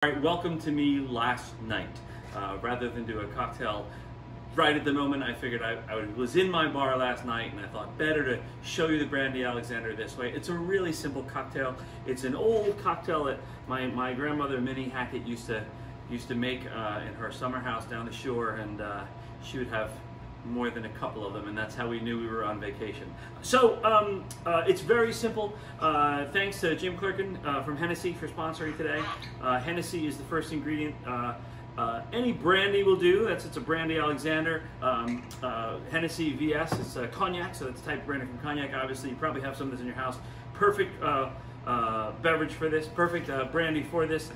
All right, welcome to me last night. Rather than do a cocktail right at the moment, I figured I was in my bar last night and I thought better to show you the Brandy Alexander this way. It's a really simple cocktail. It's an old cocktail that my grandmother Minnie Hackett used to make in her summer house down the shore, and she would have more than a couple of them, and that's how we knew we were on vacation. So it's very simple. Thanks to Jim Clerkin from Hennessy for sponsoring today. Hennessy is the first ingredient. Any brandy will do. It's a Brandy Alexander. Hennessy VS, it's cognac, so that's a type of brandy from cognac. Obviously, you probably have some of this in your house. Perfect beverage for this, perfect brandy for this.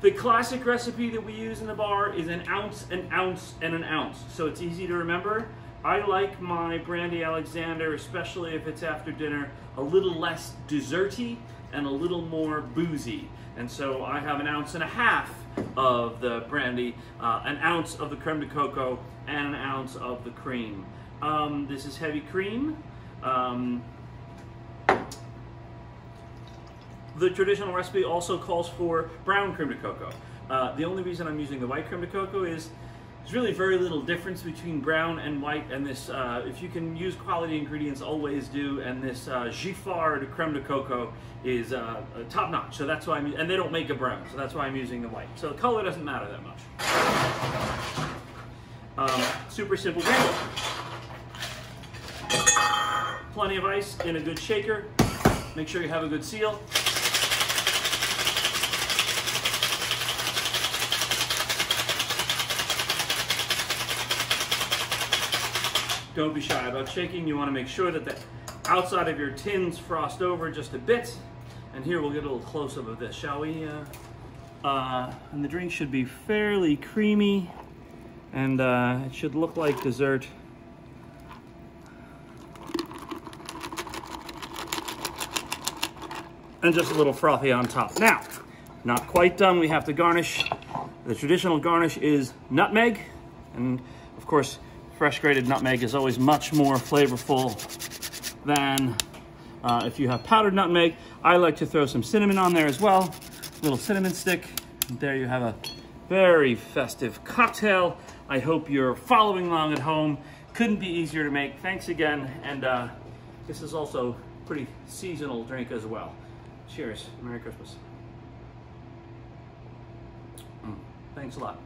The classic recipe that we use in the bar is an ounce, an ounce, and an ounce. So it's easy to remember. I like my Brandy Alexander, especially if it's after dinner, a little less desserty and a little more boozy. And so I have an ounce and a half of the brandy, an ounce of the creme de coco, and an ounce of the cream. This is heavy cream. The traditional recipe also calls for brown creme de coco. The only reason I'm using the white creme de coco is there's really very little difference between brown and white, and this, if you can use quality ingredients, always do, and this Giffard creme de coco is top notch, so that's why and they don't make a brown, so that's why I'm using the white. So the color doesn't matter that much. Super simple drink. Plenty of ice in a good shaker. Make sure you have a good seal. Don't be shy about shaking. You want to make sure that the outside of your tins frost over just a bit. And here we'll get a little close-up of this, shall we? And the drink should be fairly creamy, and it should look like dessert. And just a little frothy on top. Now, not quite done. We have to garnish. The traditional garnish is nutmeg, and of course, fresh grated nutmeg is always much more flavorful than if you have powdered nutmeg. I like to throw some cinnamon on there as well. A little cinnamon stick. And there you have a very festive cocktail. I hope you're following along at home. Couldn't be easier to make. Thanks again. And this is also a pretty seasonal drink as well. Cheers. Merry Christmas. Thanks a lot.